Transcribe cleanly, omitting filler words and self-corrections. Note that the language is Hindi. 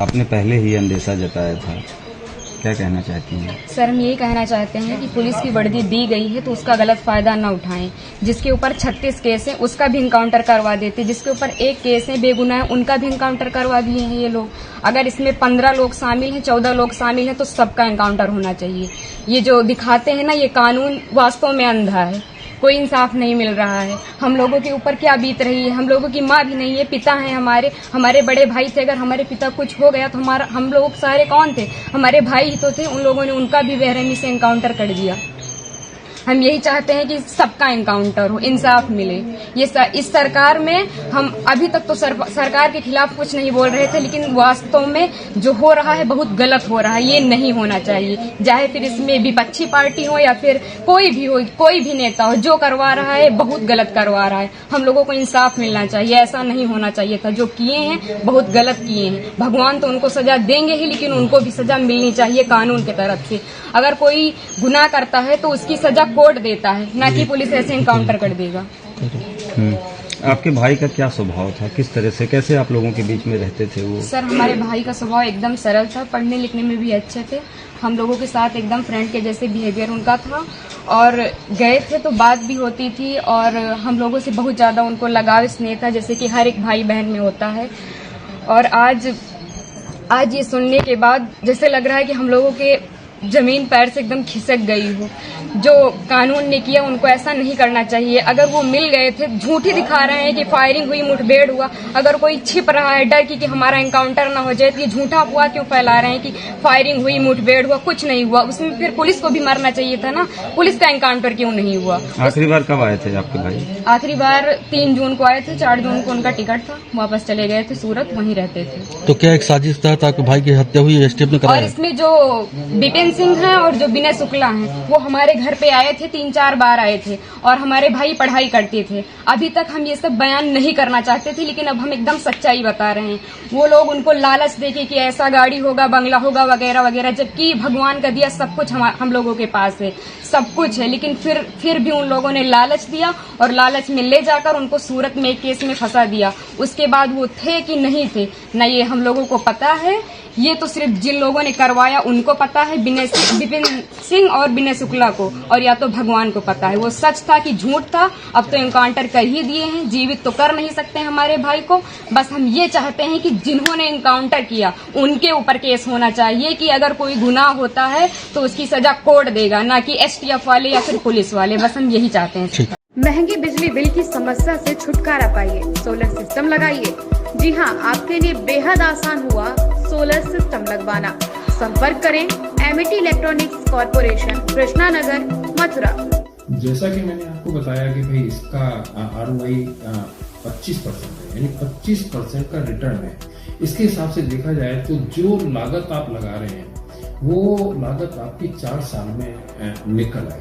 आपने पहले ही अंदेशा जताया था, क्या कहना चाहती हैं? सर, हम यही कहना चाहते हैं कि पुलिस की वर्दी दी गई है तो उसका गलत फायदा न उठाएं। जिसके ऊपर 36 केस है उसका भी इनकाउंटर करवा देते, जिसके ऊपर एक केस है बेगुनाह उनका भी इनकाउंटर करवा दिए हैं ये लोग। अगर इसमें 15 लोग शामिल हैं, 14 लोग शामिल हैं तो सबका इनकाउंटर होना चाहिए। ये जो दिखाते हैं ना, ये कानून वास्तव में अंधा है, कोई इंसाफ नहीं मिल रहा है। हम लोगों के ऊपर क्या बीत रही है, हम लोगों की माँ भी नहीं है, पिता हैं हमारे बड़े भाई थे। अगर हमारे पिता कुछ हो गया तो हम लोग सारे कौन थे? हमारे भाई ही तो थे। उन लोगों ने उनका भी बेरहमी से इनकाउंटर कर दिया। हम यही चाहते हैं कि सबका इनकाउंटर हो, इंसाफ मिले। इस सरकार में हम अभी तक तो सरकार के खिलाफ कुछ नहीं बोल रहे थे, लेकिन वास्तव में जो हो रहा है बहुत गलत हो रहा है। ये नहीं होना चाहिए, चाहे फिर इसमें विपक्षी पार्टी हो या फिर कोई भी हो, कोई भी नेता हो, जो करवा रहा है बहुत गलत करवा रहा है। हम लोगों को इंसाफ मिलना चाहिए, ऐसा नहीं होना चाहिए था। जो किए हैं बहुत गलत किए हैं। भगवान तो उनको सजा देंगे ही, लेकिन उनको भी सजा मिलनी चाहिए कानून की तरफ से। अगर कोई गुनाह करता है तो उसकी सजा कोर्ट देता है, ना कि पुलिस ऐसे इनकाउंटर कर देगा। आपके भाई का क्या स्वभाव था, किस तरह से, कैसे आप लोगों के बीच में रहते थे वो? सर, हमारे भाई का स्वभाव एकदम सरल था, पढ़ने लिखने में भी अच्छे थे। हम लोगों के साथ एकदम फ्रेंड के जैसे बिहेवियर उनका था, और गए थे तो बात भी होती थी, और हम लोगों से बहुत ज्यादा उनको लगाव स्नेह था, जैसे कि हर एक भाई बहन में होता है। और आज ये सुनने के बाद जैसे लग रहा है कि हम लोगों के जमीन पैर से एकदम खिसक गई हो। जो कानून ने किया उनको ऐसा नहीं करना चाहिए। अगर वो मिल गए थे, झूठी दिखा रहे हैं कि फायरिंग हुई, मुठभेड़ हुआ। अगर कोई छिप रहा है डर की हमारा एनकाउंटर ना हो जाए, तो ये झूठा अफवाह क्यों फैला रहे हैं कि फायरिंग हुई, मुठभेड़ हुआ? कुछ नहीं हुआ। उसमें फिर पुलिस को भी मरना चाहिए था ना, पुलिस का एनकाउंटर क्यों नहीं हुआ? आखिरी बार कब आए थे आपके भाई? आखिरी बार 3 जून को आए थे, 4 जून को उनका टिकट था, वापस चले गए थे सूरत, वहीं रहते थे। तो क्या एक साजिश था आपके भाई की हत्या हुई, एसटीएफ ने कराया? और इसमें जो विपिन सिंह है और जो विनय शुक्ला हैं, वो हमारे घर पे आए थे, 3-4 बार आए थे, और हमारे भाई पढ़ाई करते थे। अभी तक हम ये सब बयान नहीं करना चाहते थे, लेकिन अब हम एकदम सच्चाई बता रहे हैं। वो लोग उनको लालच देके कि ऐसा गाड़ी होगा, बंगला होगा, वगैरह वगैरह, जबकि भगवान का दिया सब कुछ हम लोगों के पास है, सब कुछ है। लेकिन फिर भी उन लोगों ने लालच दिया, और लालच में ले जाकर उनको सूरत में एक केस में फंसा दिया। उसके बाद वो थे कि नहीं थे न ये हम लोगों को पता है। ये तो सिर्फ जिन लोगों ने करवाया उनको पता है, विपिन सिंह और विनय शुक्ला को, और या तो भगवान को पता है वो सच था कि झूठ था। अब तो इनकाउंटर कर ही दिए हैं, जीवित तो कर नहीं सकते हमारे भाई को। बस हम ये चाहते हैं कि जिन्होंने इनकाउंटर किया उनके ऊपर केस होना चाहिए, कि अगर कोई गुनाह होता है तो उसकी सजा कोर्ट देगा, ना कि एसटीएफ वाले या फिर पुलिस वाले। बस हम यही चाहते हैं। महंगे बिजली बिल की समस्या से छुटकारा पाइए, सोलर सिस्टम लगाइए। जी हां, आपके लिए बेहद आसान हुआ सोलर सिस्टम लगवाना। संपर्क करें Amity electronics corporation, Krishna Nagar, Mathura. जैसा कि मैंने आपको बताया कि भाई इसका ROI 25% है, यानी 25% का रिटर्न है। इसके हिसाब से देखा जाए तो जो लागत आप लगा रहे हैं वो लागत आपकी 4 साल में निकल आएगी।